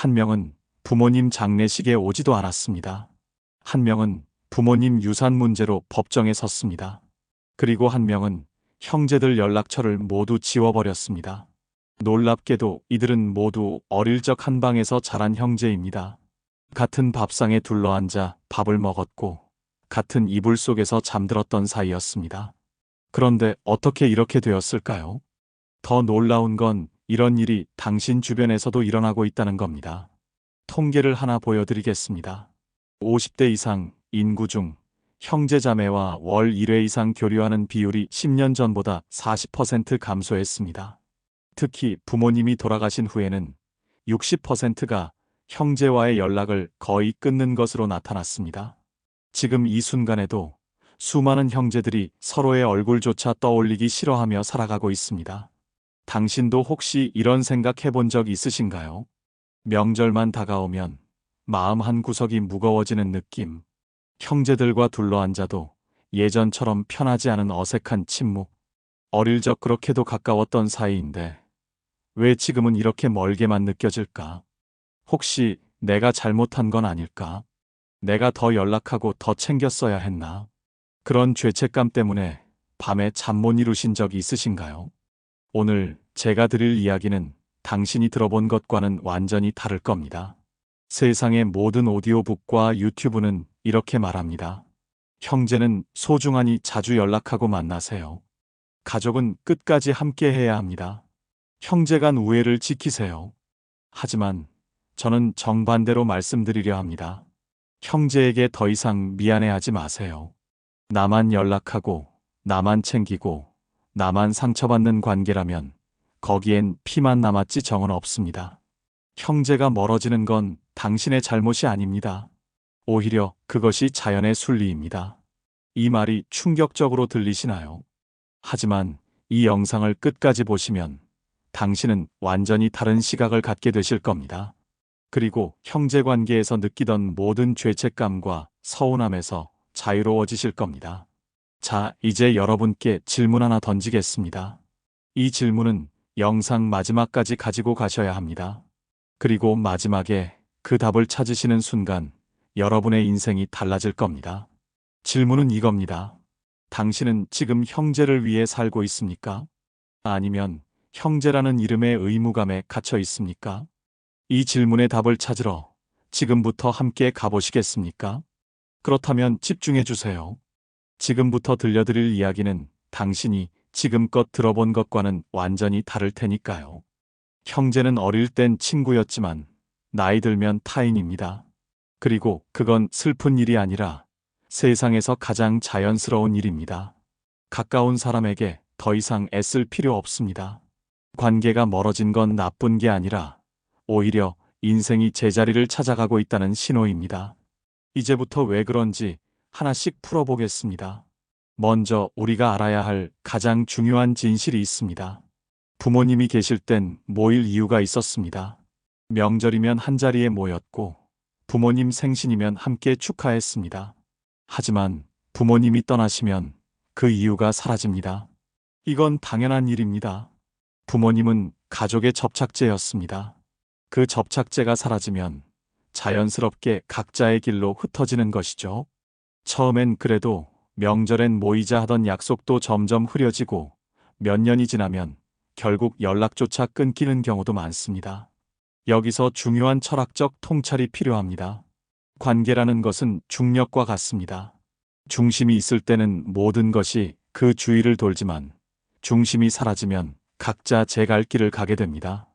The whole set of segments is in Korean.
한 명은 부모님 장례식에 오지도 않았습니다. 한 명은 부모님 유산 문제로 법정에 섰습니다. 그리고 한 명은 형제들 연락처를 모두 지워버렸습니다. 놀랍게도 이들은 모두 어릴 적 한 방에서 자란 형제입니다. 같은 밥상에 둘러앉아 밥을 먹었고 같은 이불 속에서 잠들었던 사이였습니다. 그런데 어떻게 이렇게 되었을까요? 더 놀라운 건 이런 일이 당신 주변에서도 일어나고 있다는 겁니다. 통계를 하나 보여드리겠습니다. 50대 이상 인구 중 형제자매와 월 1회 이상 교류하는 비율이 10년 전보다 40% 감소했습니다. 특히 부모님이 돌아가신 후에는 60%가 형제와의 연락을 거의 끊는 것으로 나타났습니다. 지금 이 순간에도 수많은 형제들이 서로의 얼굴조차 떠올리기 싫어하며 살아가고 있습니다. 당신도 혹시 이런 생각 해본 적 있으신가요? 명절만 다가오면 마음 한 구석이 무거워지는 느낌. 형제들과 둘러앉아도 예전처럼 편하지 않은 어색한 침묵. 어릴 적 그렇게도 가까웠던 사이인데 왜 지금은 이렇게 멀게만 느껴질까? 혹시 내가 잘못한 건 아닐까? 내가 더 연락하고 더 챙겼어야 했나? 그런 죄책감 때문에 밤에 잠 못 이루신 적이 있으신가요? 오늘 제가 드릴 이야기는 당신이 들어본 것과는 완전히 다를 겁니다. 세상의 모든 오디오북과 유튜브는 이렇게 말합니다. 형제는 소중하니 자주 연락하고 만나세요. 가족은 끝까지 함께 해야 합니다. 형제 간 우애를 지키세요. 하지만 저는 정반대로 말씀드리려 합니다. 형제에게 더 이상 미안해하지 마세요. 나만 연락하고, 나만 챙기고, 나만 상처받는 관계라면 거기엔 피만 남았지 정은 없습니다. 형제가 멀어지는 건 당신의 잘못이 아닙니다. 오히려 그것이 자연의 순리입니다. 이 말이 충격적으로 들리시나요? 하지만 이 영상을 끝까지 보시면 당신은 완전히 다른 시각을 갖게 되실 겁니다. 그리고 형제 관계에서 느끼던 모든 죄책감과 서운함에서 자유로워지실 겁니다. 자, 이제 여러분께 질문 하나 던지겠습니다. 이 질문은 영상 마지막까지 가지고 가셔야 합니다. 그리고 마지막에 그 답을 찾으시는 순간 여러분의 인생이 달라질 겁니다. 질문은 이겁니다. 당신은 지금 형제를 위해 살고 있습니까? 아니면 형제라는 이름의 의무감에 갇혀 있습니까? 이 질문의 답을 찾으러 지금부터 함께 가보시겠습니까? 그렇다면 집중해 주세요. 지금부터 들려드릴 이야기는 당신이 지금껏 들어본 것과는 완전히 다를 테니까요. 형제는 어릴 땐 친구였지만 나이 들면 타인입니다. 그리고 그건 슬픈 일이 아니라 세상에서 가장 자연스러운 일입니다. 가까운 사람에게 더 이상 애쓸 필요 없습니다. 관계가 멀어진 건 나쁜 게 아니라 오히려 인생이 제자리를 찾아가고 있다는 신호입니다. 이제부터 왜 그런지 하나씩 풀어보겠습니다. 먼저 우리가 알아야 할 가장 중요한 진실이 있습니다. 부모님이 계실 땐 모일 이유가 있었습니다. 명절이면 한자리에 모였고 부모님 생신이면 함께 축하했습니다. 하지만 부모님이 떠나시면 그 이유가 사라집니다. 이건 당연한 일입니다. 부모님은 가족의 접착제였습니다. 그 접착제가 사라지면 자연스럽게 각자의 길로 흩어지는 것이죠. 처음엔 그래도 명절엔 모이자 하던 약속도 점점 흐려지고 몇 년이 지나면 결국 연락조차 끊기는 경우도 많습니다. 여기서 중요한 철학적 통찰이 필요합니다. 관계라는 것은 중력과 같습니다. 중심이 있을 때는 모든 것이 그 주위를 돌지만 중심이 사라지면 각자 제 갈 길을 가게 됩니다.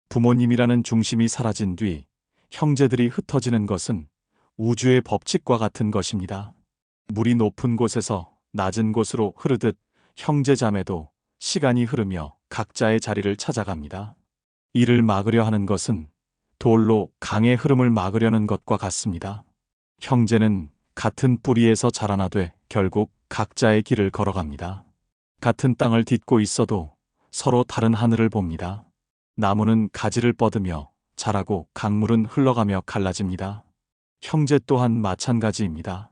부모님이라는 중심이 사라진 뒤 형제들이 흩어지는 것은 우주의 법칙과 같은 것입니다. 물이 높은 곳에서 낮은 곳으로 흐르듯 형제자매도 시간이 흐르며 각자의 자리를 찾아갑니다. 이를 막으려 하는 것은 돌로 강의 흐름을 막으려는 것과 같습니다. 형제는 같은 뿌리에서 자라나되 결국 각자의 길을 걸어갑니다. 같은 땅을 딛고 있어도 서로 다른 하늘을 봅니다. 나무는 가지를 뻗으며 자라고 강물은 흘러가며 갈라집니다. 형제 또한 마찬가지입니다.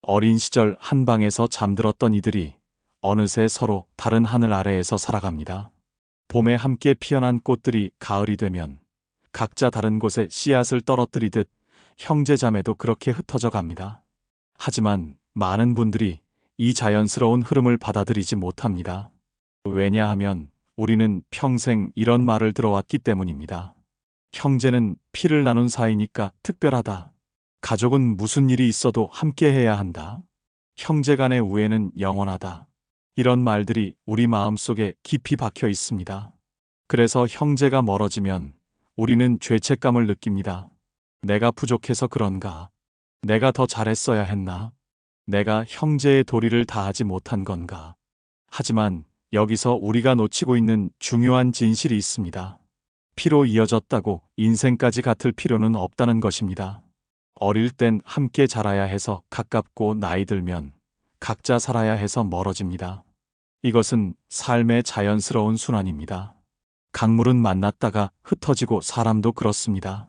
어린 시절 한 방에서 잠들었던 이들이 어느새 서로 다른 하늘 아래에서 살아갑니다. 봄에 함께 피어난 꽃들이 가을이 되면 각자 다른 곳에 씨앗을 떨어뜨리듯 형제자매도 그렇게 흩어져 갑니다. 하지만 많은 분들이 이 자연스러운 흐름을 받아들이지 못합니다. 왜냐하면 우리는 평생 이런 말을 들어왔기 때문입니다. 형제는 피를 나눈 사이니까 특별하다. 가족은 무슨 일이 있어도 함께 해야 한다. 형제 간의 우애는 영원하다. 이런 말들이 우리 마음속에 깊이 박혀 있습니다. 그래서 형제가 멀어지면 우리는 죄책감을 느낍니다. 내가 부족해서 그런가? 내가 더 잘했어야 했나? 내가 형제의 도리를 다하지 못한 건가? 하지만 여기서 우리가 놓치고 있는 중요한 진실이 있습니다. 피로 이어졌다고 인생까지 같을 필요는 없다는 것입니다. 어릴 땐 함께 자라야 해서 가깝고 나이 들면 각자 살아야 해서 멀어집니다. 이것은 삶의 자연스러운 순환입니다. 강물은 만났다가 흩어지고 사람도 그렇습니다.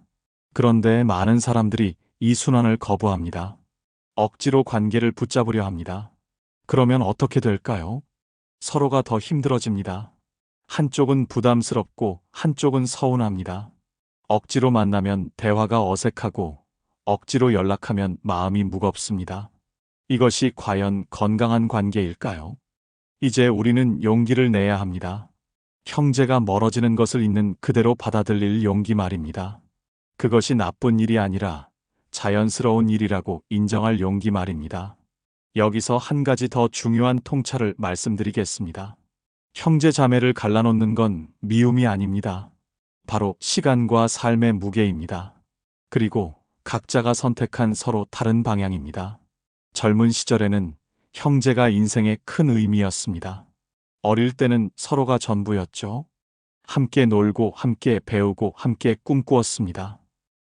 그런데 많은 사람들이 이 순환을 거부합니다. 억지로 관계를 붙잡으려 합니다. 그러면 어떻게 될까요? 서로가 더 힘들어집니다. 한쪽은 부담스럽고 한쪽은 서운합니다. 억지로 만나면 대화가 어색하고 억지로 연락하면 마음이 무겁습니다. 이것이 과연 건강한 관계일까요? 이제 우리는 용기를 내야 합니다. 형제가 멀어지는 것을 있는 그대로 받아들일 용기 말입니다. 그것이 나쁜 일이 아니라 자연스러운 일이라고 인정할 용기 말입니다. 여기서 한 가지 더 중요한 통찰을 말씀드리겠습니다. 형제 자매를 갈라놓는 건 미움이 아닙니다. 바로 시간과 삶의 무게입니다. 그리고 각자가 선택한 서로 다른 방향입니다. 젊은 시절에는 형제가 인생의 큰 의미였습니다. 어릴 때는 서로가 전부였죠. 함께 놀고 함께 배우고 함께 꿈꾸었습니다.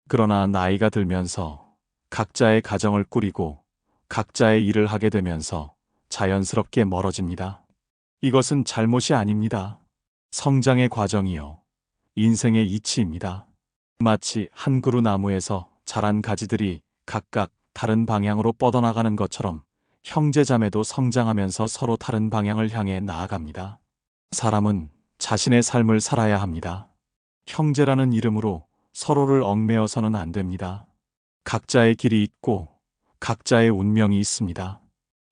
그러나 나이가 들면서 각자의 가정을 꾸리고 각자의 일을 하게 되면서 자연스럽게 멀어집니다. 이것은 잘못이 아닙니다. 성장의 과정이요. 인생의 이치입니다. 마치 한 그루 나무에서 자란 가지들이 각각 다른 방향으로 뻗어나가는 것처럼 형제자매도 성장하면서 서로 다른 방향을 향해 나아갑니다. 사람은 자신의 삶을 살아야 합니다. 형제라는 이름으로 서로를 얽매어서는 안 됩니다. 각자의 길이 있고 각자의 운명이 있습니다.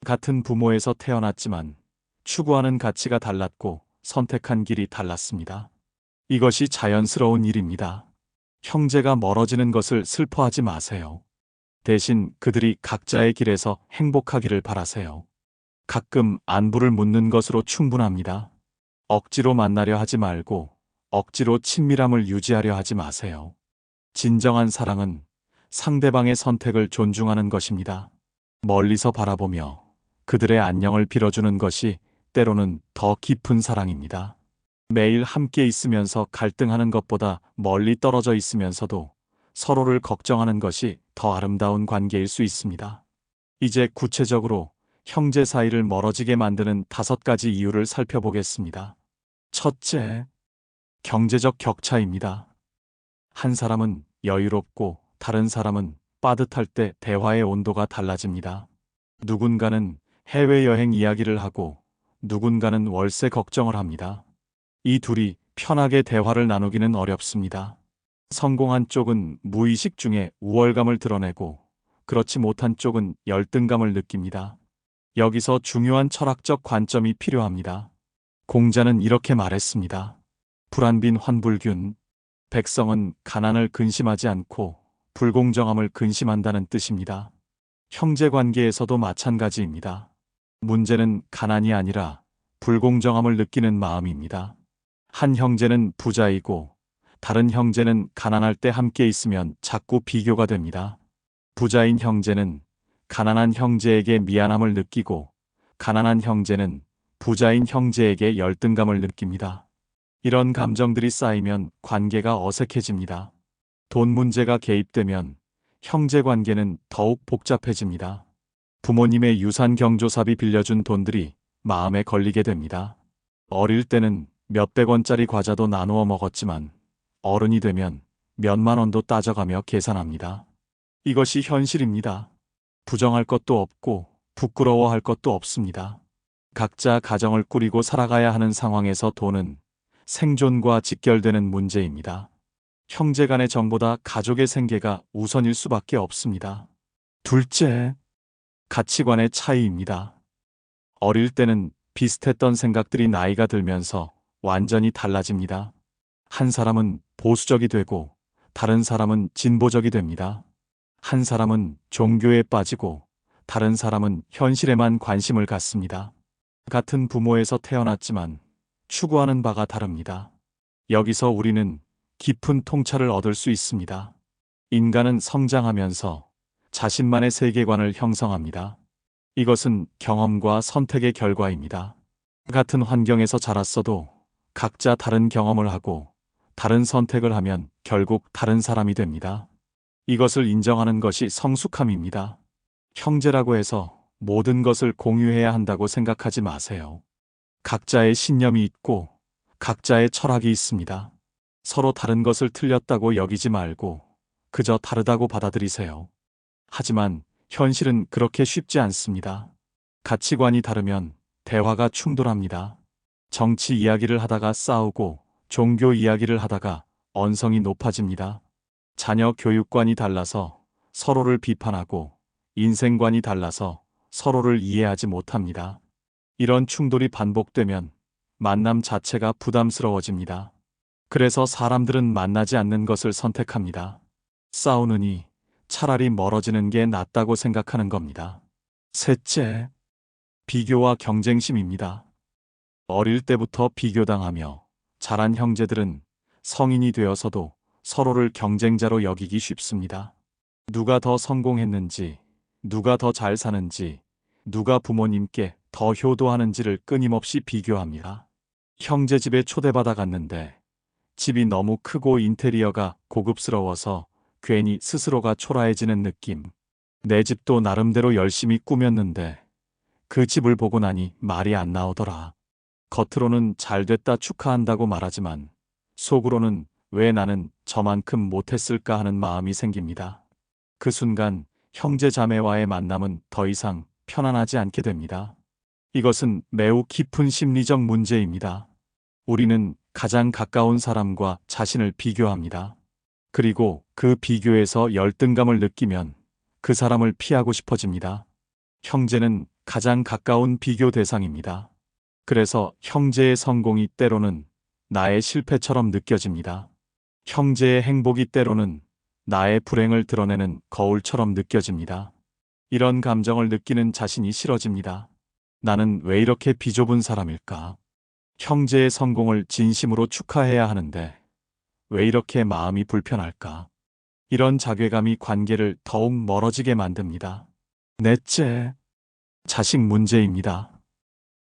같은 부모에서 태어났지만 추구하는 가치가 달랐고 선택한 길이 달랐습니다. 이것이 자연스러운 일입니다. 형제가 멀어지는 것을 슬퍼하지 마세요. 대신 그들이 각자의 길에서 행복하기를 바라세요. 가끔 안부를 묻는 것으로 충분합니다. 억지로 만나려 하지 말고 억지로 친밀함을 유지하려 하지 마세요. 진정한 사랑은 상대방의 선택을 존중하는 것입니다. 멀리서 바라보며 그들의 안녕을 빌어주는 것이 때로는 더 깊은 사랑입니다. 매일 함께 있으면서 갈등하는 것보다 멀리 떨어져 있으면서도 서로를 걱정하는 것이 더 아름다운 관계일 수 있습니다. 이제 구체적으로 형제 사이를 멀어지게 만드는 5가지 이유를 살펴보겠습니다. 첫째, 경제적 격차입니다. 한 사람은 여유롭고 다른 사람은 빠듯할 때 대화의 온도가 달라집니다. 누군가는 해외여행 이야기를 하고 누군가는 월세 걱정을 합니다. 이 둘이 편하게 대화를 나누기는 어렵습니다. 성공한 쪽은 무의식 중에 우월감을 드러내고 그렇지 못한 쪽은 열등감을 느낍니다. 여기서 중요한 철학적 관점이 필요합니다. 공자는 이렇게 말했습니다. 불안빈 환불균. 백성은 가난을 근심하지 않고 불공정함을 근심한다는 뜻입니다. 형제관계에서도 마찬가지입니다. 문제는 가난이 아니라 불공정함을 느끼는 마음입니다. 한 형제는 부자이고 다른 형제는 가난할 때 함께 있으면 자꾸 비교가 됩니다. 부자인 형제는 가난한 형제에게 미안함을 느끼고 가난한 형제는 부자인 형제에게 열등감을 느낍니다. 이런 감정들이 쌓이면 관계가 어색해집니다. 돈 문제가 개입되면 형제 관계는 더욱 복잡해집니다. 부모님의 유산 경조사비 빌려준 돈들이 마음에 걸리게 됩니다. 어릴 때는 몇백 원짜리 과자도 나누어 먹었지만 어른이 되면 몇만 원도 따져가며 계산합니다. 이것이 현실입니다. 부정할 것도 없고 부끄러워할 것도 없습니다. 각자 가정을 꾸리고 살아가야 하는 상황에서 돈은 생존과 직결되는 문제입니다. 형제 간의 정보다 가족의 생계가 우선일 수밖에 없습니다. 둘째, 가치관의 차이입니다. 어릴 때는 비슷했던 생각들이 나이가 들면서 완전히 달라집니다. 한 사람은 보수적이 되고 다른 사람은 진보적이 됩니다. 한 사람은 종교에 빠지고 다른 사람은 현실에만 관심을 갖습니다. 같은 부모에서 태어났지만 추구하는 바가 다릅니다. 여기서 우리는 깊은 통찰을 얻을 수 있습니다. 인간은 성장하면서 자신만의 세계관을 형성합니다. 이것은 경험과 선택의 결과입니다. 같은 환경에서 자랐어도 각자 다른 경험을 하고 다른 선택을 하면 결국 다른 사람이 됩니다. 이것을 인정하는 것이 성숙함입니다. 형제라고 해서 모든 것을 공유해야 한다고 생각하지 마세요. 각자의 신념이 있고 각자의 철학이 있습니다. 서로 다른 것을 틀렸다고 여기지 말고 그저 다르다고 받아들이세요. 하지만 현실은 그렇게 쉽지 않습니다. 가치관이 다르면 대화가 충돌합니다. 정치 이야기를 하다가 싸우고 종교 이야기를 하다가 언성이 높아집니다. 자녀 교육관이 달라서 서로를 비판하고 인생관이 달라서 서로를 이해하지 못합니다. 이런 충돌이 반복되면 만남 자체가 부담스러워집니다. 그래서 사람들은 만나지 않는 것을 선택합니다. 싸우느니 차라리 멀어지는 게 낫다고 생각하는 겁니다. 셋째, 비교와 경쟁심입니다. 어릴 때부터 비교당하며 자란 형제들은 성인이 되어서도 서로를 경쟁자로 여기기 쉽습니다. 누가 더 성공했는지, 누가 더 잘 사는지, 누가 부모님께 더 효도하는지를 끊임없이 비교합니다. 형제 집에 초대받아 갔는데 집이 너무 크고 인테리어가 고급스러워서 괜히 스스로가 초라해지는 느낌. 내 집도 나름대로 열심히 꾸몄는데 그 집을 보고 나니 말이 안 나오더라. 겉으로는 잘 됐다 축하한다고 말하지만 속으로는 왜 나는 저만큼 못했을까 하는 마음이 생깁니다. 그 순간 형제 자매와의 만남은 더 이상 편안하지 않게 됩니다. 이것은 매우 깊은 심리적 문제입니다. 우리는 가장 가까운 사람과 자신을 비교합니다. 그리고 그 비교에서 열등감을 느끼면 그 사람을 피하고 싶어집니다. 형제는 가장 가까운 비교 대상입니다. 그래서 형제의 성공이 때로는 나의 실패처럼 느껴집니다. 형제의 행복이 때로는 나의 불행을 드러내는 거울처럼 느껴집니다. 이런 감정을 느끼는 자신이 싫어집니다. 나는 왜 이렇게 비좁은 사람일까? 형제의 성공을 진심으로 축하해야 하는데 왜 이렇게 마음이 불편할까? 이런 자괴감이 관계를 더욱 멀어지게 만듭니다. 넷째, 자식 문제입니다.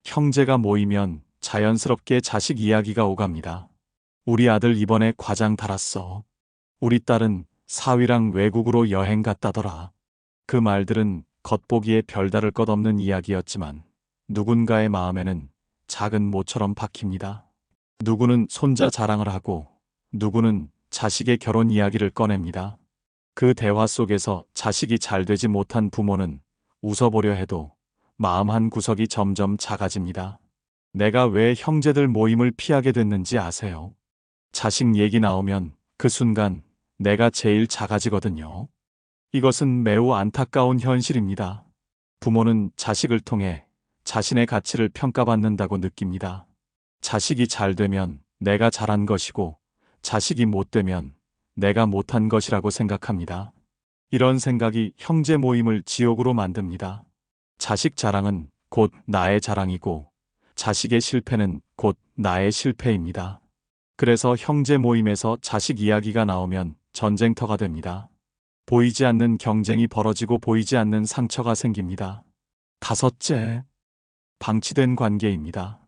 형제가 모이면 자연스럽게 자식 이야기가 오갑니다. 우리 아들 이번에 과장 달았어. 우리 딸은 사위랑 외국으로 여행 갔다더라. 그 말들은 겉보기에 별다를 것 없는 이야기였지만 누군가의 마음에는 작은 모처럼 박힙니다. 누구는 손자 자랑을 하고 누구는 자식의 결혼 이야기를 꺼냅니다. 그 대화 속에서 자식이 잘 되지 못한 부모는 웃어보려 해도 마음 한 구석이 점점 작아집니다. 내가 왜 형제들 모임을 피하게 됐는지 아세요? 자식 얘기 나오면 그 순간 내가 제일 작아지거든요. 이것은 매우 안타까운 현실입니다. 부모는 자식을 통해 자신의 가치를 평가받는다고 느낍니다. 자식이 잘 되면 내가 잘한 것이고 자식이 못 되면 내가 못한 것이라고 생각합니다. 이런 생각이 형제 모임을 지옥으로 만듭니다. 자식 자랑은 곧 나의 자랑이고 자식의 실패는 곧 나의 실패입니다. 그래서 형제 모임에서 자식 이야기가 나오면 전쟁터가 됩니다. 보이지 않는 경쟁이 벌어지고 보이지 않는 상처가 생깁니다. 다섯째, 방치된 관계입니다.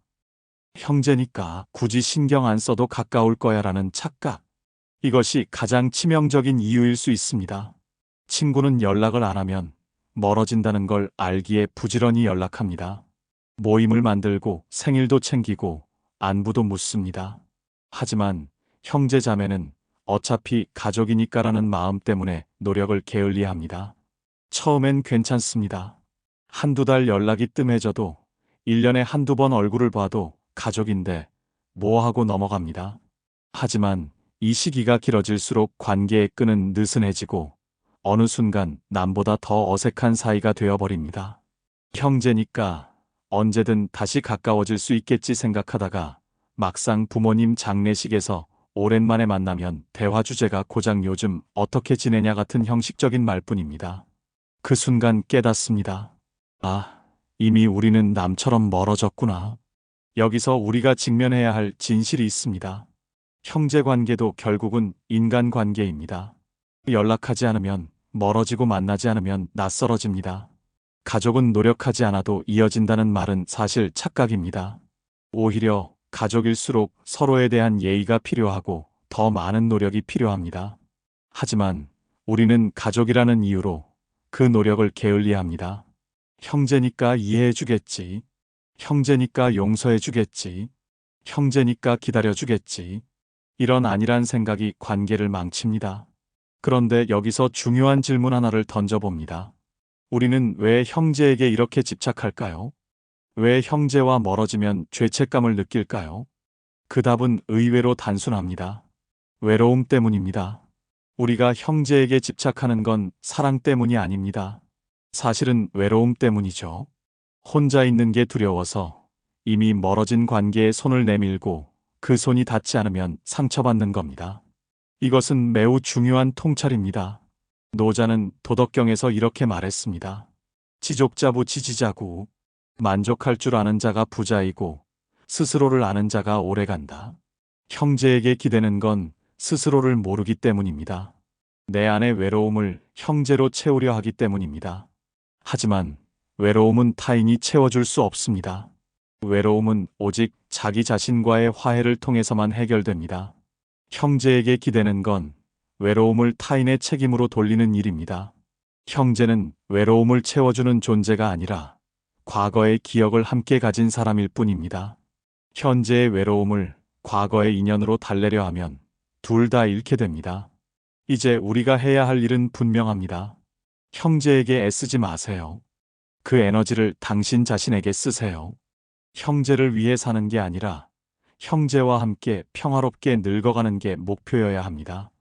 형제니까 굳이 신경 안 써도 가까울 거야라는 착각. 이것이 가장 치명적인 이유일 수 있습니다. 친구는 연락을 안 하면 멀어진다는 걸 알기에 부지런히 연락합니다. 모임을 만들고 생일도 챙기고 안부도 묻습니다. 하지만 형제 자매는 어차피 가족이니까라는 마음 때문에 노력을 게을리합니다. 처음엔 괜찮습니다. 한두 달 연락이 뜸해져도 1년에 한두 번 얼굴을 봐도 가족인데 뭐 하고 넘어갑니다. 하지만 이 시기가 길어질수록 관계의 끈은 느슨해지고 어느 순간 남보다 더 어색한 사이가 되어버립니다. 형제니까 언제든 다시 가까워질 수 있겠지 생각하다가 막상 부모님 장례식에서 오랜만에 만나면 대화 주제가 고작 요즘 어떻게 지내냐 같은 형식적인 말뿐입니다. 그 순간 깨닫습니다. 아, 이미 우리는 남처럼 멀어졌구나. 여기서 우리가 직면해야 할 진실이 있습니다. 형제 관계도 결국은 인간 관계입니다. 연락하지 않으면 멀어지고 만나지 않으면 낯설어집니다. 가족은 노력하지 않아도 이어진다는 말은 사실 착각입니다. 오히려 가족일수록 서로에 대한 예의가 필요하고 더 많은 노력이 필요합니다. 하지만 우리는 가족이라는 이유로 그 노력을 게을리합니다. 형제니까 이해해주겠지. 형제니까 용서해주겠지. 형제니까 기다려주겠지. 이런 안일한 생각이 관계를 망칩니다. 그런데 여기서 중요한 질문 하나를 던져봅니다. 우리는 왜 형제에게 이렇게 집착할까요? 왜 형제와 멀어지면 죄책감을 느낄까요? 그 답은 의외로 단순합니다. 외로움 때문입니다. 우리가 형제에게 집착하는 건 사랑 때문이 아닙니다. 사실은 외로움 때문이죠. 혼자 있는 게 두려워서 이미 멀어진 관계에 손을 내밀고 그 손이 닿지 않으면 상처받는 겁니다. 이것은 매우 중요한 통찰입니다. 노자는 도덕경에서 이렇게 말했습니다. 지족자부 지지자구. 만족할 줄 아는 자가 부자이고 스스로를 아는 자가 오래간다. 형제에게 기대는 건 스스로를 모르기 때문입니다. 내 안의 외로움을 형제로 채우려 하기 때문입니다. 하지만 외로움은 타인이 채워줄 수 없습니다. 외로움은 오직 자기 자신과의 화해를 통해서만 해결됩니다. 형제에게 기대는 건 외로움을 타인의 책임으로 돌리는 일입니다. 형제는 외로움을 채워주는 존재가 아니라 과거의 기억을 함께 가진 사람일 뿐입니다. 현재의 외로움을 과거의 인연으로 달래려 하면 둘 다 잃게 됩니다. 이제 우리가 해야 할 일은 분명합니다. 형제에게 애쓰지 마세요. 그 에너지를 당신 자신에게 쓰세요. 형제를 위해 사는 게 아니라 형제와 함께 평화롭게 늙어가는 게 목표여야 합니다.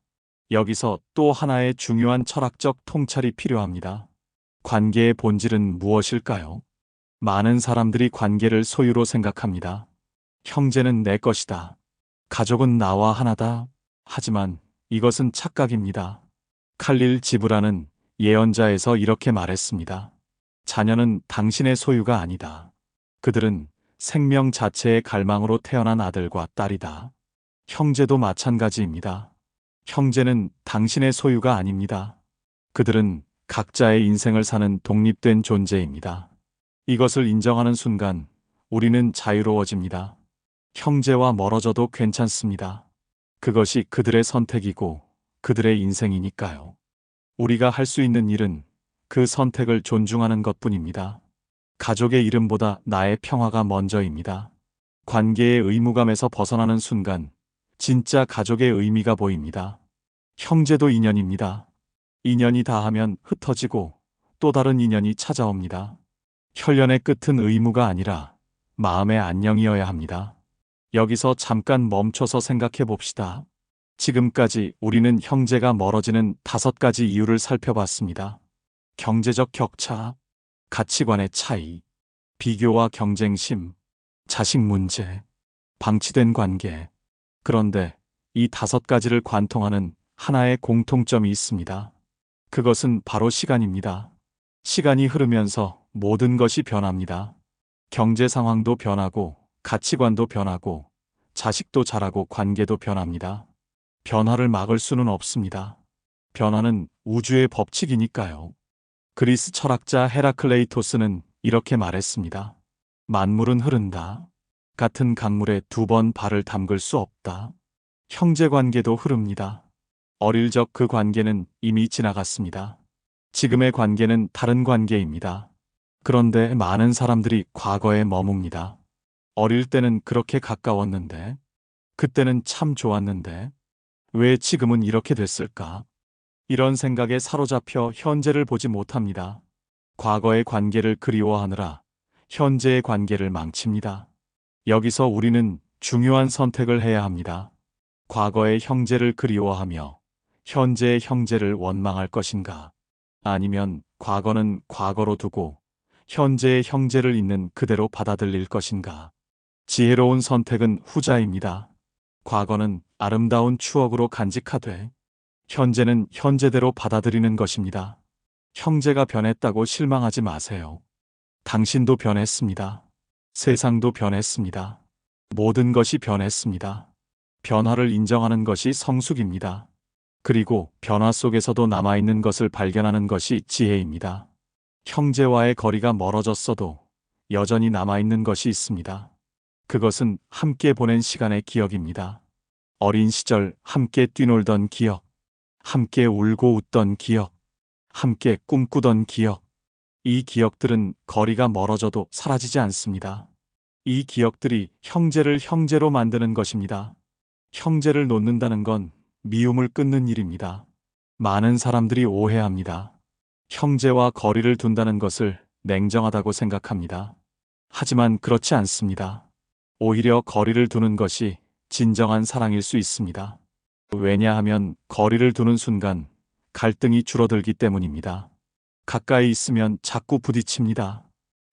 여기서 또 하나의 중요한 철학적 통찰이 필요합니다. 관계의 본질은 무엇일까요? 많은 사람들이 관계를 소유로 생각합니다. 형제는 내 것이다. 가족은 나와 하나다. 하지만 이것은 착각입니다. 칼릴 지브라는 예언자에서 이렇게 말했습니다. 자녀는 당신의 소유가 아니다. 그들은 생명 자체의 갈망으로 태어난 아들과 딸이다. 형제도 마찬가지입니다. 형제는 당신의 소유가 아닙니다. 그들은 각자의 인생을 사는 독립된 존재입니다. 이것을 인정하는 순간 우리는 자유로워집니다. 형제와 멀어져도 괜찮습니다. 그것이 그들의 선택이고 그들의 인생이니까요. 우리가 할 수 있는 일은 그 선택을 존중하는 것뿐입니다. 가족의 이름보다 나의 평화가 먼저입니다. 관계의 의무감에서 벗어나는 순간 진짜 가족의 의미가 보입니다. 형제도 인연입니다. 인연이 다하면 흩어지고 또 다른 인연이 찾아옵니다. 혈연의 끝은 의무가 아니라 마음의 안녕이어야 합니다. 여기서 잠깐 멈춰서 생각해 봅시다. 지금까지 우리는 형제가 멀어지는 5가지 이유를 살펴봤습니다. 경제적 격차, 가치관의 차이, 비교와 경쟁심, 자식 문제, 방치된 관계. 그런데 이 5가지를 관통하는 하나의 공통점이 있습니다. 그것은 바로 시간입니다. 시간이 흐르면서 모든 것이 변합니다. 경제 상황도 변하고, 가치관도 변하고, 자식도 자라고 관계도 변합니다. 변화를 막을 수는 없습니다. 변화는 우주의 법칙이니까요. 그리스 철학자 헤라클레이토스는 이렇게 말했습니다. 만물은 흐른다. 같은 강물에 2번 발을 담글 수 없다. 형제 관계도 흐릅니다. 어릴 적 그 관계는 이미 지나갔습니다. 지금의 관계는 다른 관계입니다. 그런데 많은 사람들이 과거에 머뭅니다. 어릴 때는 그렇게 가까웠는데, 그때는 참 좋았는데, 왜 지금은 이렇게 됐을까? 이런 생각에 사로잡혀 현재를 보지 못합니다. 과거의 관계를 그리워하느라 현재의 관계를 망칩니다. 여기서 우리는 중요한 선택을 해야 합니다. 과거의 형제를 그리워하며 현재의 형제를 원망할 것인가? 아니면 과거는 과거로 두고 현재의 형제를 있는 그대로 받아들일 것인가? 지혜로운 선택은 후자입니다. 과거는 아름다운 추억으로 간직하되 현재는 현재대로 받아들이는 것입니다. 형제가 변했다고 실망하지 마세요. 당신도 변했습니다. 세상도 변했습니다. 모든 것이 변했습니다. 변화를 인정하는 것이 성숙입니다. 그리고 변화 속에서도 남아있는 것을 발견하는 것이 지혜입니다. 형제와의 거리가 멀어졌어도 여전히 남아있는 것이 있습니다. 그것은 함께 보낸 시간의 기억입니다. 어린 시절 함께 뛰놀던 기억, 함께 울고 웃던 기억, 함께 꿈꾸던 기억. 이 기억들은 거리가 멀어져도 사라지지 않습니다. 이 기억들이 형제를 형제로 만드는 것입니다. 형제를 놓는다는 건 미움을 끊는 일입니다. 많은 사람들이 오해합니다. 형제와 거리를 둔다는 것을 냉정하다고 생각합니다. 하지만 그렇지 않습니다. 오히려 거리를 두는 것이 진정한 사랑일 수 있습니다. 왜냐하면 거리를 두는 순간 갈등이 줄어들기 때문입니다. 가까이 있으면 자꾸 부딪힙니다.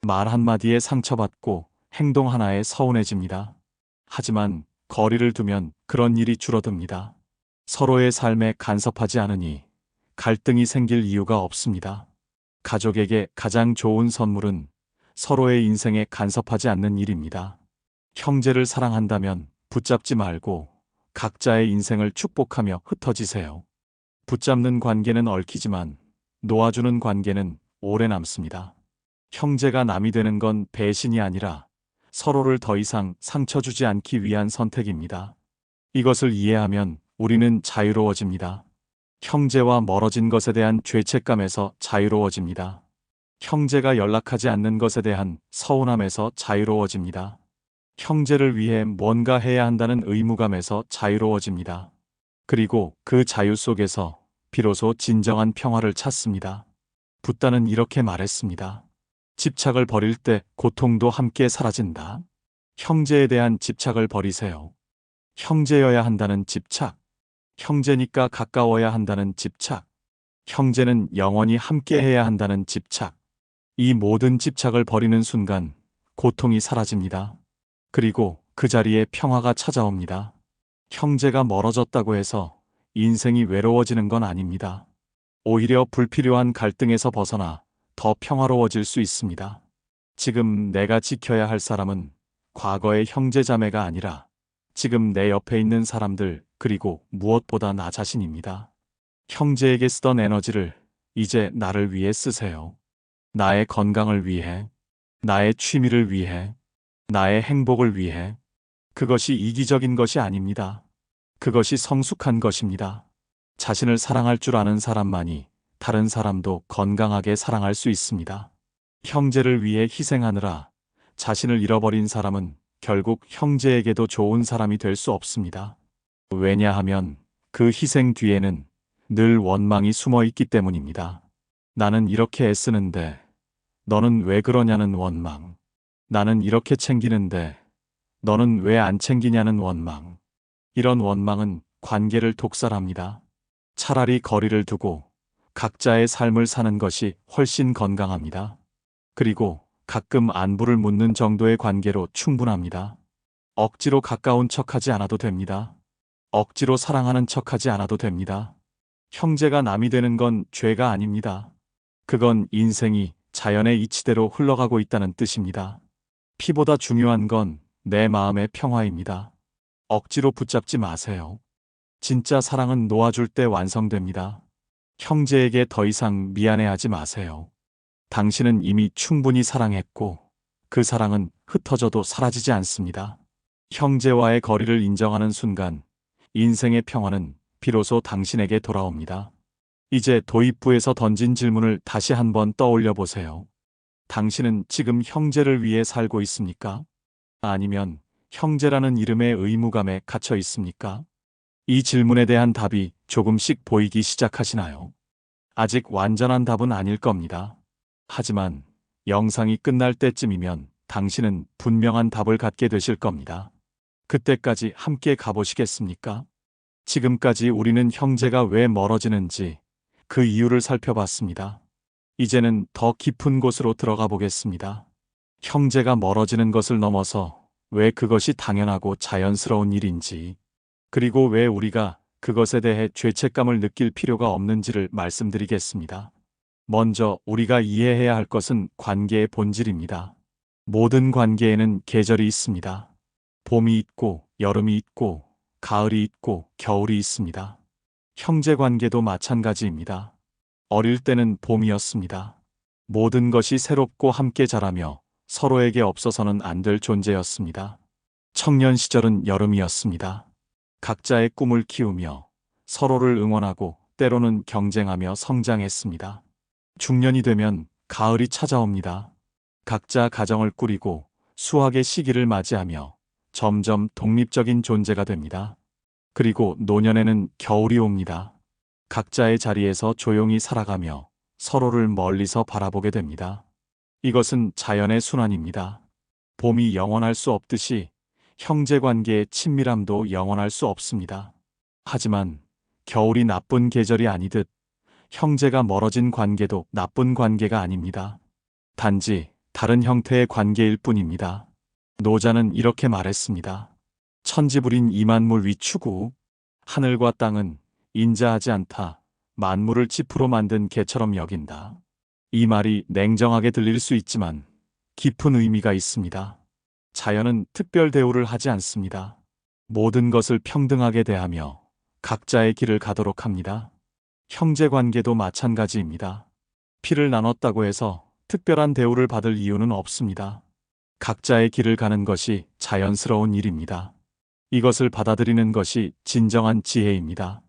말 한마디에 상처받고 행동 하나에 서운해집니다. 하지만 거리를 두면 그런 일이 줄어듭니다. 서로의 삶에 간섭하지 않으니 갈등이 생길 이유가 없습니다. 가족에게 가장 좋은 선물은 서로의 인생에 간섭하지 않는 일입니다. 형제를 사랑한다면 붙잡지 말고 각자의 인생을 축복하며 흩어지세요. 붙잡는 관계는 얽히지만 놓아주는 관계는 오래 남습니다. 형제가 남이 되는 건 배신이 아니라 서로를 더 이상 상처 주지 않기 위한 선택입니다. 이것을 이해하면 우리는 자유로워집니다. 형제와 멀어진 것에 대한 죄책감에서 자유로워집니다. 형제가 연락하지 않는 것에 대한 서운함에서 자유로워집니다. 형제를 위해 뭔가 해야 한다는 의무감에서 자유로워집니다. 그리고 그 자유 속에서 비로소 진정한 평화를 찾습니다. 붓다는 이렇게 말했습니다. 집착을 버릴 때 고통도 함께 사라진다. 형제에 대한 집착을 버리세요. 형제여야 한다는 집착. 형제니까 가까워야 한다는 집착. 형제는 영원히 함께 해야 한다는 집착. 이 모든 집착을 버리는 순간 고통이 사라집니다. 그리고 그 자리에 평화가 찾아옵니다. 형제가 멀어졌다고 해서 인생이 외로워지는 건 아닙니다. 오히려 불필요한 갈등에서 벗어나 더 평화로워질 수 있습니다. 지금 내가 지켜야 할 사람은 과거의 형제자매가 아니라 지금 내 옆에 있는 사람들, 그리고 무엇보다 나 자신입니다. 형제에게 쓰던 에너지를 이제 나를 위해 쓰세요. 나의 건강을 위해, 나의 취미를 위해, 나의 행복을 위해. 그것이 이기적인 것이 아닙니다. 그것이 성숙한 것입니다. 자신을 사랑할 줄 아는 사람만이 다른 사람도 건강하게 사랑할 수 있습니다. 형제를 위해 희생하느라 자신을 잃어버린 사람은 결국 형제에게도 좋은 사람이 될 수 없습니다. 왜냐하면 그 희생 뒤에는 늘 원망이 숨어 있기 때문입니다. 나는 이렇게 애쓰는데 너는 왜 그러냐는 원망. 나는 이렇게 챙기는데 너는 왜 안 챙기냐는 원망. 이런 원망은 관계를 독살합니다. 차라리 거리를 두고 각자의 삶을 사는 것이 훨씬 건강합니다. 그리고 가끔 안부를 묻는 정도의 관계로 충분합니다. 억지로 가까운 척하지 않아도 됩니다. 억지로 사랑하는 척하지 않아도 됩니다. 형제가 남이 되는 건 죄가 아닙니다. 그건 인생이 자연의 이치대로 흘러가고 있다는 뜻입니다. 피보다 중요한 건 내 마음의 평화입니다. 억지로 붙잡지 마세요. 진짜 사랑은 놓아줄 때 완성됩니다. 형제에게 더 이상 미안해하지 마세요. 당신은 이미 충분히 사랑했고 그 사랑은 흩어져도 사라지지 않습니다. 형제와의 거리를 인정하는 순간 인생의 평화는 비로소 당신에게 돌아옵니다. 이제 도입부에서 던진 질문을 다시 한번 떠올려 보세요. 당신은 지금 형제를 위해 살고 있습니까? 아니면 형제라는 이름의 의무감에 갇혀 있습니까? 이 질문에 대한 답이 조금씩 보이기 시작하시나요? 아직 완전한 답은 아닐 겁니다. 하지만 영상이 끝날 때쯤이면 당신은 분명한 답을 갖게 되실 겁니다. 그때까지 함께 가보시겠습니까? 지금까지 우리는 형제가 왜 멀어지는지 그 이유를 살펴봤습니다. 이제는 더 깊은 곳으로 들어가 보겠습니다. 형제가 멀어지는 것을 넘어서 왜 그것이 당연하고 자연스러운 일인지, 그리고 왜 우리가 그것에 대해 죄책감을 느낄 필요가 없는지를 말씀드리겠습니다. 먼저 우리가 이해해야 할 것은 관계의 본질입니다. 모든 관계에는 계절이 있습니다. 봄이 있고, 여름이 있고, 가을이 있고, 겨울이 있습니다. 형제 관계도 마찬가지입니다. 어릴 때는 봄이었습니다. 모든 것이 새롭고 함께 자라며 서로에게 없어서는 안 될 존재였습니다. 청년 시절은 여름이었습니다. 각자의 꿈을 키우며 서로를 응원하고 때로는 경쟁하며 성장했습니다. 중년이 되면 가을이 찾아옵니다. 각자 가정을 꾸리고 수확의 시기를 맞이하며 점점 독립적인 존재가 됩니다. 그리고 노년에는 겨울이 옵니다. 각자의 자리에서 조용히 살아가며 서로를 멀리서 바라보게 됩니다. 이것은 자연의 순환입니다. 봄이 영원할 수 없듯이 형제 관계의 친밀함도 영원할 수 없습니다. 하지만 겨울이 나쁜 계절이 아니듯 형제가 멀어진 관계도 나쁜 관계가 아닙니다. 단지 다른 형태의 관계일 뿐입니다. 노자는 이렇게 말했습니다. 천지불인 이만물 위추구, 하늘과 땅은 인자하지 않다. 만물을 지푸로 만든 개처럼 여긴다. 이 말이 냉정하게 들릴 수 있지만 깊은 의미가 있습니다. 자연은 특별 대우를 하지 않습니다. 모든 것을 평등하게 대하며 각자의 길을 가도록 합니다. 형제 관계도 마찬가지입니다. 피를 나눴다고 해서 특별한 대우를 받을 이유는 없습니다. 각자의 길을 가는 것이 자연스러운 일입니다. 이것을 받아들이는 것이 진정한 지혜입니다.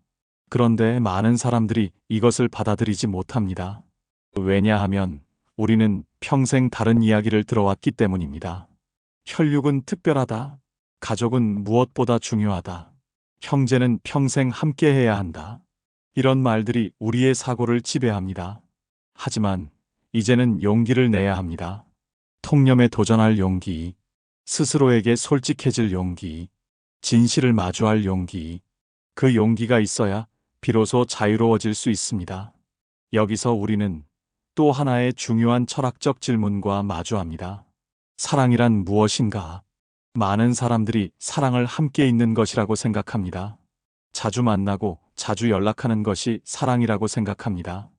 그런데 많은 사람들이 이것을 받아들이지 못합니다. 왜냐하면 우리는 평생 다른 이야기를 들어왔기 때문입니다. 혈육은 특별하다. 가족은 무엇보다 중요하다. 형제는 평생 함께해야 한다. 이런 말들이 우리의 사고를 지배합니다. 하지만 이제는 용기를 내야 합니다. 통념에 도전할 용기, 스스로에게 솔직해질 용기, 진실을 마주할 용기. 그 용기가 있어야 비로소 자유로워질 수 있습니다. 여기서 우리는 또 하나의 중요한 철학적 질문과 마주합니다. 사랑이란 무엇인가? 많은 사람들이 사랑을 함께 있는 것이라고 생각합니다. 자주 만나고 자주 연락하는 것이 사랑이라고 생각합니다.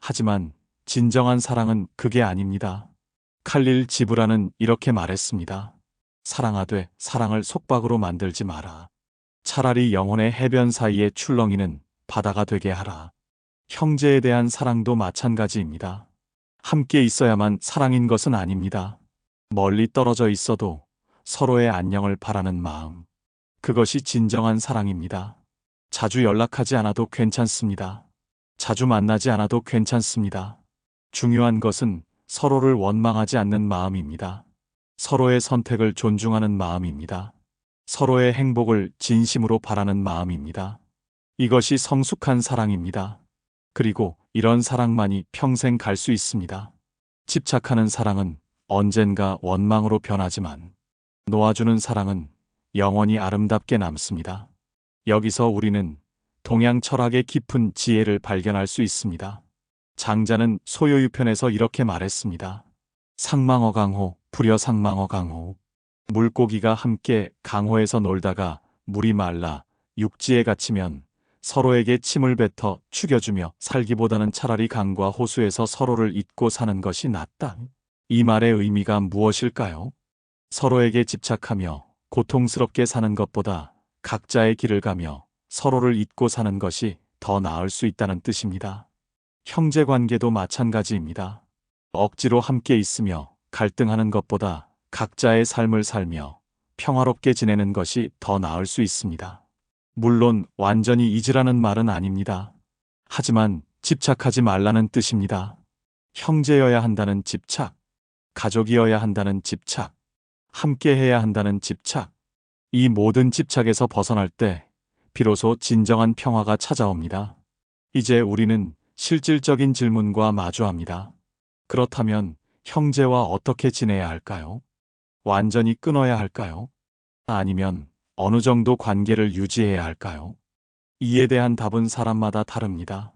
하지만 진정한 사랑은 그게 아닙니다. 칼릴 지브라는 이렇게 말했습니다. 사랑하되 사랑을 속박으로 만들지 마라. 차라리 영혼의 해변 사이에 출렁이는 바다가 되게 하라. 형제에 대한 사랑도 마찬가지입니다. 함께 있어야만 사랑인 것은 아닙니다. 멀리 떨어져 있어도 서로의 안녕을 바라는 마음. 그것이 진정한 사랑입니다. 자주 연락하지 않아도 괜찮습니다. 자주 만나지 않아도 괜찮습니다. 중요한 것은 서로를 원망하지 않는 마음입니다. 서로의 선택을 존중하는 마음입니다. 서로의 행복을 진심으로 바라는 마음입니다. 이것이 성숙한 사랑입니다. 그리고 이런 사랑만이 평생 갈 수 있습니다. 집착하는 사랑은 언젠가 원망으로 변하지만 놓아주는 사랑은 영원히 아름답게 남습니다. 여기서 우리는 동양 철학의 깊은 지혜를 발견할 수 있습니다. 장자는 소요유편에서 이렇게 말했습니다. 상망어강호, 불여상망어강호. 물고기가 함께 강호에서 놀다가 물이 말라 육지에 갇히면 서로에게 침을 뱉어 죽여주며 살기보다는 차라리 강과 호수에서 서로를 잊고 사는 것이 낫다. 이 말의 의미가 무엇일까요? 서로에게 집착하며 고통스럽게 사는 것보다 각자의 길을 가며 서로를 잊고 사는 것이 더 나을 수 있다는 뜻입니다. 형제 관계도 마찬가지입니다. 억지로 함께 있으며 갈등하는 것보다 각자의 삶을 살며 평화롭게 지내는 것이 더 나을 수 있습니다. 물론 완전히 잊으라는 말은 아닙니다. 하지만 집착하지 말라는 뜻입니다. 형제여야 한다는 집착, 가족이어야 한다는 집착, 함께해야 한다는 집착. 이 모든 집착에서 벗어날 때 비로소 진정한 평화가 찾아옵니다. 이제 우리는 실질적인 질문과 마주합니다. 그렇다면 형제와 어떻게 지내야 할까요? 완전히 끊어야 할까요? 아니면 어느 정도 관계를 유지해야 할까요? 이에 대한 답은 사람마다 다릅니다.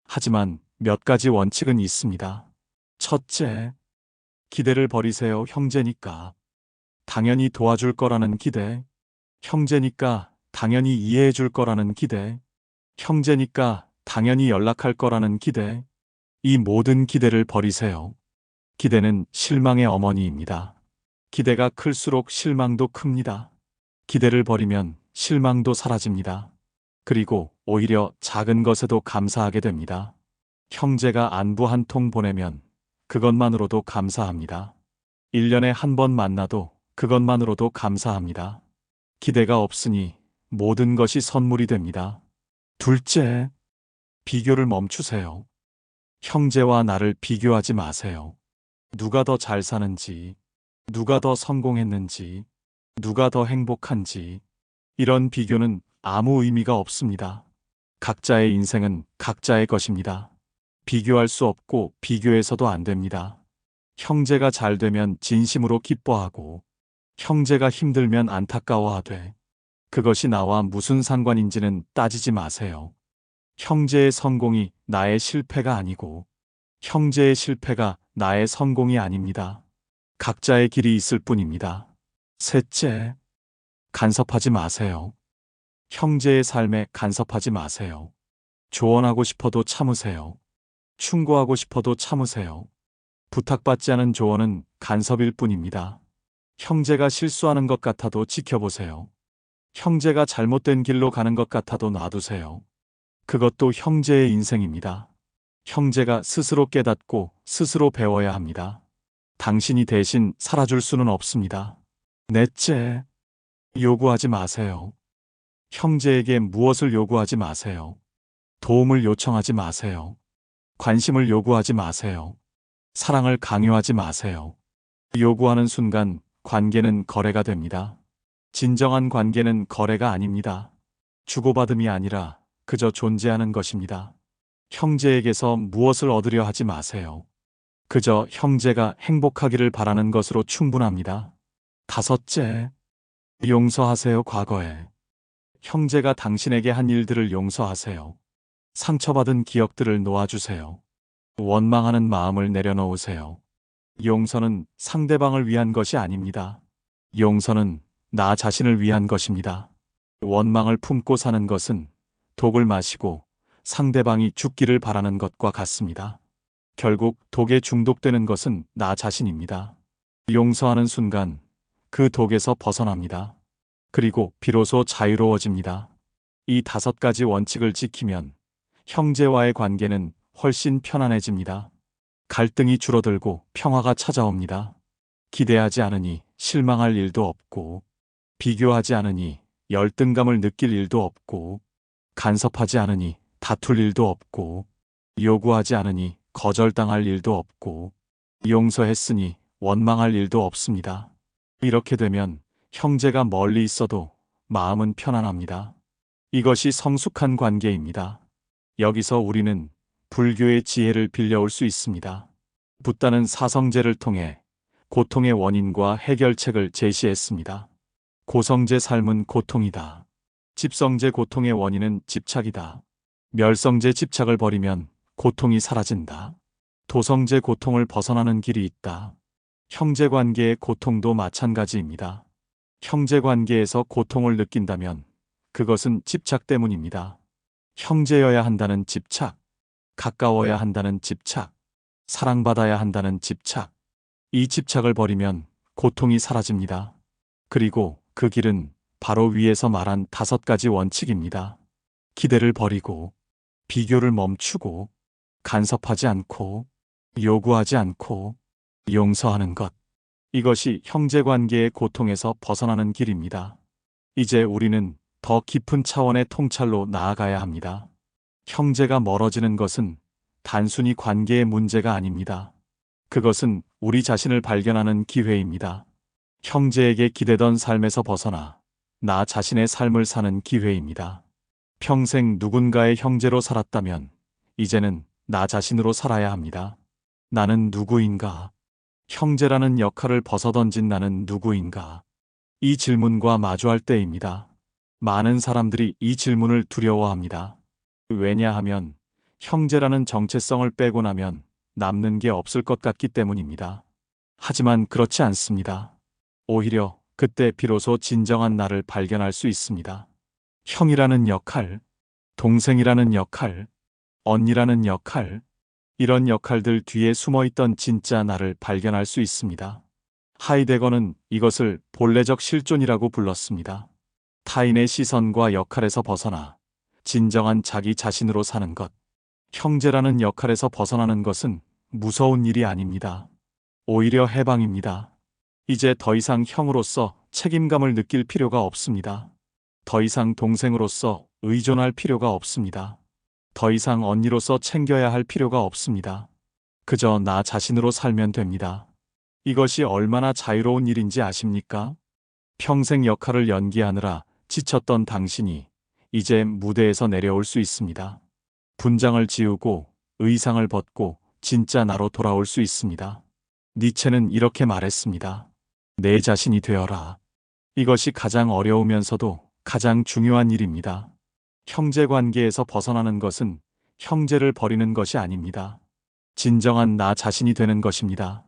하지만 몇 가지 원칙은 있습니다. 첫째, 기대를 버리세요. 형제니까. 당연히 도와줄 거라는 기대. 형제니까 당연히 이해해 줄 거라는 기대. 형제니까 당연히 연락할 거라는 기대. 이 모든 기대를 버리세요. 기대는 실망의 어머니입니다. 기대가 클수록 실망도 큽니다. 기대를 버리면 실망도 사라집니다. 그리고 오히려 작은 것에도 감사하게 됩니다. 형제가 안부 한 통 보내면 그것만으로도 감사합니다. 1년에 한 번 만나도 그것만으로도 감사합니다. 기대가 없으니 모든 것이 선물이 됩니다. 둘째, 비교를 멈추세요. 형제와 나를 비교하지 마세요. 누가 더 잘 사는지, 누가 더 성공했는지, 누가 더 행복한지, 이런 비교는 아무 의미가 없습니다. 각자의 인생은 각자의 것입니다. 비교할 수 없고 비교해서도 안 됩니다. 형제가 잘 되면 진심으로 기뻐하고, 형제가 힘들면 안타까워하되, 그것이 나와 무슨 상관인지는 따지지 마세요. 형제의 성공이 나의 실패가 아니고, 형제의 실패가 나의 성공이 아닙니다. 각자의 길이 있을 뿐입니다. 셋째, 간섭하지 마세요. 형제의 삶에 간섭하지 마세요. 조언하고 싶어도 참으세요. 충고하고 싶어도 참으세요. 부탁받지 않은 조언은 간섭일 뿐입니다. 형제가 실수하는 것 같아도 지켜보세요. 형제가 잘못된 길로 가는 것 같아도 놔두세요. 그것도 형제의 인생입니다. 형제가 스스로 깨닫고 스스로 배워야 합니다. 당신이 대신 살아줄 수는 없습니다. 넷째, 요구하지 마세요. 형제에게 무엇을 요구하지 마세요. 도움을 요청하지 마세요. 관심을 요구하지 마세요. 사랑을 강요하지 마세요. 요구하는 순간 관계는 거래가 됩니다. 진정한 관계는 거래가 아닙니다. 주고받음이 아니라 그저 존재하는 것입니다. 형제에게서 무엇을 얻으려 하지 마세요. 그저 형제가 행복하기를 바라는 것으로 충분합니다. 다섯째, 용서하세요. 과거에 형제가 당신에게 한 일들을 용서하세요. 상처받은 기억들을 놓아주세요. 원망하는 마음을 내려놓으세요. 용서는 상대방을 위한 것이 아닙니다. 용서는 나 자신을 위한 것입니다. 원망을 품고 사는 것은 독을 마시고 상대방이 죽기를 바라는 것과 같습니다. 결국 독에 중독되는 것은 나 자신입니다. 용서하는 순간 그 독에서 벗어납니다. 그리고 비로소 자유로워집니다. 이 5가지 원칙을 지키면 형제와의 관계는 훨씬 편안해집니다. 갈등이 줄어들고 평화가 찾아옵니다. 기대하지 않으니 실망할 일도 없고, 비교하지 않으니 열등감을 느낄 일도 없고, 간섭하지 않으니 다툴 일도 없고, 요구하지 않으니 거절당할 일도 없고, 용서했으니 원망할 일도 없습니다. 이렇게 되면 형제가 멀리 있어도 마음은 편안합니다. 이것이 성숙한 관계입니다. 여기서 우리는 불교의 지혜를 빌려올 수 있습니다. 붓다는 사성제를 통해 고통의 원인과 해결책을 제시했습니다. 고성제 삶은 고통이다. 집성제 고통의 원인은 집착이다. 멸성제 집착을 버리면 고통이 사라진다. 도성제 고통을 벗어나는 길이 있다. 형제관계의 고통도 마찬가지입니다. 형제관계에서 고통을 느낀다면 그것은 집착 때문입니다. 형제여야 한다는 집착, 가까워야 한다는 집착, 사랑받아야 한다는 집착. 이 집착을 버리면 고통이 사라집니다. 그리고 그 길은 바로 위에서 말한 5가지 원칙입니다. 기대를 버리고, 비교를 멈추고, 간섭하지 않고, 요구하지 않고, 용서하는 것. 이것이 형제관계의 고통에서 벗어나는 길입니다. 이제 우리는 더 깊은 차원의 통찰로 나아가야 합니다. 형제가 멀어지는 것은 단순히 관계의 문제가 아닙니다. 그것은 우리 자신을 발견하는 기회입니다. 형제에게 기대던 삶에서 벗어나 나 자신의 삶을 사는 기회입니다. 평생 누군가의 형제로 살았다면 이제는 나 자신으로 살아야 합니다. 나는 누구인가? 형제라는 역할을 벗어던진 나는 누구인가? 이 질문과 마주할 때입니다. 많은 사람들이 이 질문을 두려워합니다. 왜냐하면 형제라는 정체성을 빼고 나면 남는 게 없을 것 같기 때문입니다. 하지만 그렇지 않습니다. 오히려 그때 비로소 진정한 나를 발견할 수 있습니다. 형이라는 역할, 동생이라는 역할, 언니라는 역할, 이런 역할들 뒤에 숨어있던 진짜 나를 발견할 수 있습니다. 하이데거는 이것을 본래적 실존이라고 불렀습니다. 타인의 시선과 역할에서 벗어나 진정한 자기 자신으로 사는 것. 형제라는 역할에서 벗어나는 것은 무서운 일이 아닙니다. 오히려 해방입니다. 이제 더 이상 형으로서 책임감을 느낄 필요가 없습니다. 더 이상 동생으로서 의존할 필요가 없습니다. 더 이상 언니로서 챙겨야 할 필요가 없습니다. 그저 나 자신으로 살면 됩니다. 이것이 얼마나 자유로운 일인지 아십니까? 평생 역할을 연기하느라 지쳤던 당신이 이제 무대에서 내려올 수 있습니다. 분장을 지우고 의상을 벗고 진짜 나로 돌아올 수 있습니다. 니체는 이렇게 말했습니다. 내 자신이 되어라. 이것이 가장 어려우면서도 가장 중요한 일입니다. 형제 관계에서 벗어나는 것은 형제를 버리는 것이 아닙니다. 진정한 나 자신이 되는 것입니다.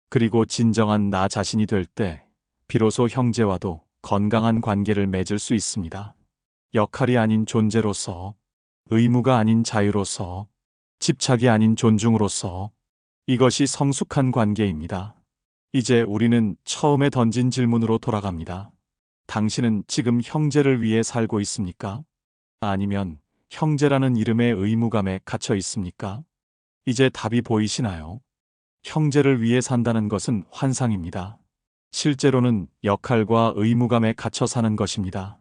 그리고 진정한 나 자신이 될 때 비로소 형제와도 건강한 관계를 맺을 수 있습니다. 역할이 아닌 존재로서, 의무가 아닌 자유로서, 집착이 아닌 존중으로서, 이것이 성숙한 관계입니다. 이제 우리는 처음에 던진 질문으로 돌아갑니다. 당신은 지금 형제를 위해 살고 있습니까? 아니면 형제라는 이름의 의무감에 갇혀 있습니까? 이제 답이 보이시나요? 형제를 위해 산다는 것은 환상입니다. 실제로는 역할과 의무감에 갇혀 사는 것입니다.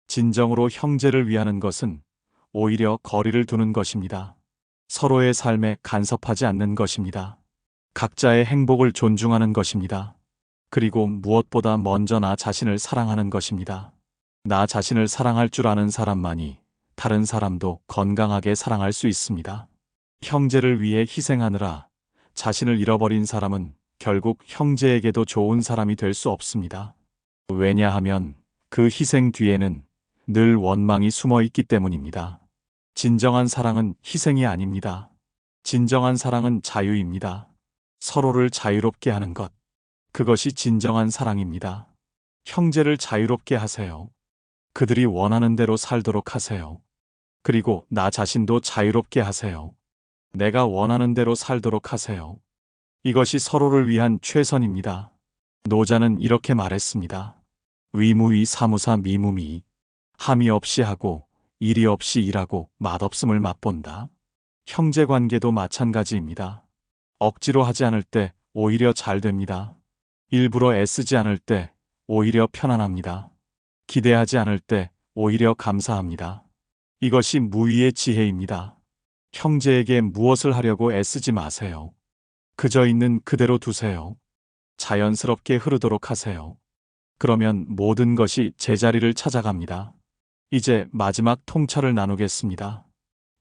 진정으로 형제를 위하는 것은 오히려 거리를 두는 것입니다. 서로의 삶에 간섭하지 않는 것입니다. 각자의 행복을 존중하는 것입니다. 그리고 무엇보다 먼저 나 자신을 사랑하는 것입니다. 나 자신을 사랑할 줄 아는 사람만이 다른 사람도 건강하게 사랑할 수 있습니다. 형제를 위해 희생하느라 자신을 잃어버린 사람은 결국 형제에게도 좋은 사람이 될 수 없습니다. 왜냐하면 그 희생 뒤에는 늘 원망이 숨어 있기 때문입니다. 진정한 사랑은 희생이 아닙니다. 진정한 사랑은 자유입니다. 서로를 자유롭게 하는 것. 그것이 진정한 사랑입니다. 형제를 자유롭게 하세요. 그들이 원하는 대로 살도록 하세요. 그리고 나 자신도 자유롭게 하세요. 내가 원하는 대로 살도록 하세요. 이것이 서로를 위한 최선입니다. 노자는 이렇게 말했습니다. 위무위 사무사 미무미. 함이 없이 하고 일이 없이 일하고 맛없음을 맛본다. 형제관계도 마찬가지입니다. 억지로 하지 않을 때 오히려 잘 됩니다. 일부러 애쓰지 않을 때 오히려 편안합니다. 기대하지 않을 때 오히려 감사합니다. 이것이 무위의 지혜입니다. 형제에게 무엇을 하려고 애쓰지 마세요. 그저 있는 그대로 두세요. 자연스럽게 흐르도록 하세요. 그러면 모든 것이 제자리를 찾아갑니다. 이제 마지막 통찰을 나누겠습니다.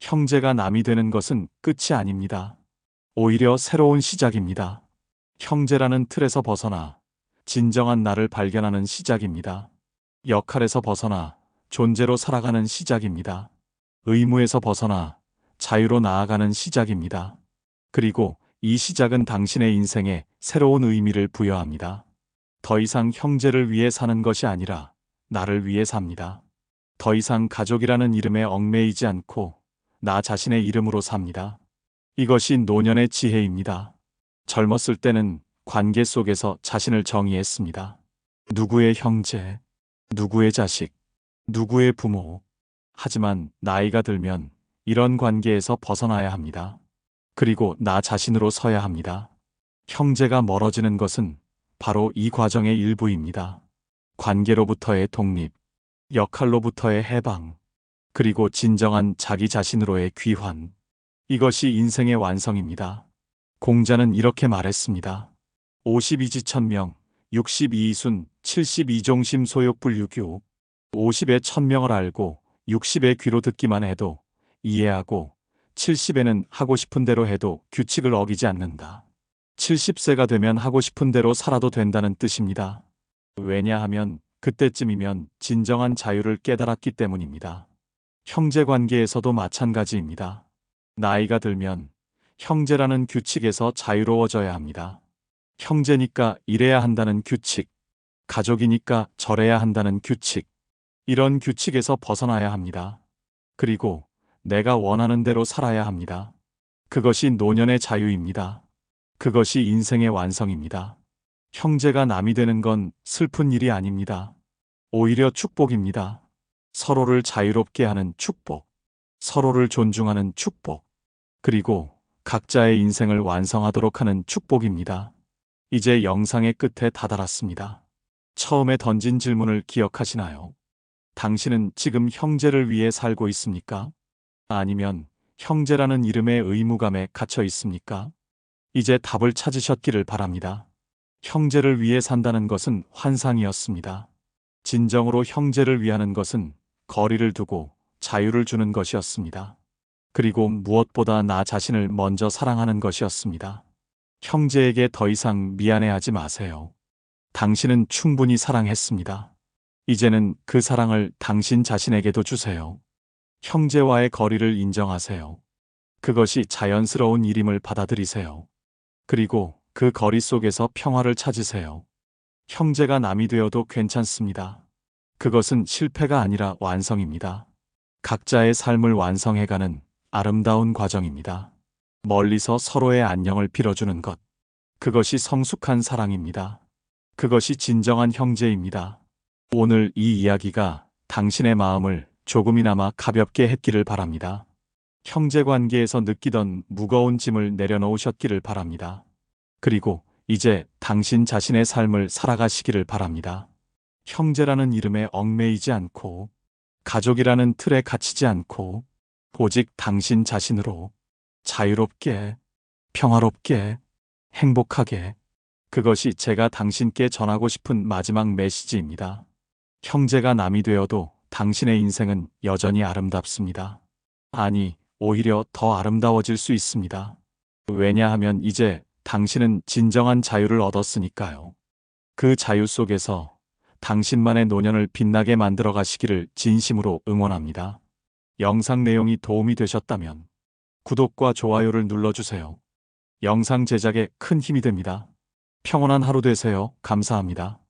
형제가 남이 되는 것은 끝이 아닙니다. 오히려 새로운 시작입니다. 형제라는 틀에서 벗어나 진정한 나를 발견하는 시작입니다. 역할에서 벗어나 존재로 살아가는 시작입니다. 의무에서 벗어나 자유로 나아가는 시작입니다. 그리고 이 시작은 당신의 인생에 새로운 의미를 부여합니다. 더 이상 형제를 위해 사는 것이 아니라 나를 위해 삽니다. 더 이상 가족이라는 이름에 얽매이지 않고 나 자신의 이름으로 삽니다. 이것이 노년의 지혜입니다. 젊었을 때는 관계 속에서 자신을 정의했습니다. 누구의 형제, 누구의 자식, 누구의 부모. 하지만 나이가 들면 이런 관계에서 벗어나야 합니다. 그리고 나 자신으로 서야 합니다. 형제가 멀어지는 것은 바로 이 과정의 일부입니다. 관계로부터의 독립, 역할로부터의 해방, 그리고 진정한 자기 자신으로의 귀환. 이것이 인생의 완성입니다. 공자는 이렇게 말했습니다. 52지 천명, 62이순, 72종심 소욕불유교. 50의 천명을 알고 60의 귀로 듣기만 해도 이해하고 70에는 하고 싶은 대로 해도 규칙을 어기지 않는다. 70세가 되면 하고 싶은 대로 살아도 된다는 뜻입니다. 왜냐하면 그때쯤이면 진정한 자유를 깨달았기 때문입니다. 형제 관계에서도 마찬가지입니다. 나이가 들면 형제라는 규칙에서 자유로워져야 합니다. 형제니까 이래야 한다는 규칙, 가족이니까 저래야 한다는 규칙, 이런 규칙에서 벗어나야 합니다. 그리고 내가 원하는 대로 살아야 합니다. 그것이 노년의 자유입니다. 그것이 인생의 완성입니다. 형제가 남이 되는 건 슬픈 일이 아닙니다. 오히려 축복입니다. 서로를 자유롭게 하는 축복, 서로를 존중하는 축복, 그리고 각자의 인생을 완성하도록 하는 축복입니다. 이제 영상의 끝에 다다랐습니다. 처음에 던진 질문을 기억하시나요? 당신은 지금 형제를 위해 살고 있습니까? 아니면 형제라는 이름의 의무감에 갇혀 있습니까? 이제 답을 찾으셨기를 바랍니다. 형제를 위해 산다는 것은 환상이었습니다. 진정으로 형제를 위하는 것은 거리를 두고 자유를 주는 것이었습니다. 그리고 무엇보다 나 자신을 먼저 사랑하는 것이었습니다. 형제에게 더 이상 미안해하지 마세요. 당신은 충분히 사랑했습니다. 이제는 그 사랑을 당신 자신에게도 주세요. 형제와의 거리를 인정하세요. 그것이 자연스러운 일임을 받아들이세요. 그리고 그 거리 속에서 평화를 찾으세요. 형제가 남이 되어도 괜찮습니다. 그것은 실패가 아니라 완성입니다. 각자의 삶을 완성해가는 아름다운 과정입니다. 멀리서 서로의 안녕을 빌어주는 것. 그것이 성숙한 사랑입니다. 그것이 진정한 형제입니다. 오늘 이 이야기가 당신의 마음을 조금이나마 가볍게 했기를 바랍니다. 형제 관계에서 느끼던 무거운 짐을 내려놓으셨기를 바랍니다. 그리고 이제 당신 자신의 삶을 살아가시기를 바랍니다. 형제라는 이름에 얽매이지 않고, 가족이라는 틀에 갇히지 않고, 오직 당신 자신으로 자유롭게, 평화롭게, 행복하게. 그것이 제가 당신께 전하고 싶은 마지막 메시지입니다. 형제가 남이 되어도 당신의 인생은 여전히 아름답습니다. 아니, 오히려 더 아름다워질 수 있습니다. 왜냐하면 이제 당신은 진정한 자유를 얻었으니까요. 그 자유 속에서 당신만의 노년을 빛나게 만들어 가시기를 진심으로 응원합니다. 영상 내용이 도움이 되셨다면 구독과 좋아요를 눌러주세요. 영상 제작에 큰 힘이 됩니다. 평온한 하루 되세요. 감사합니다.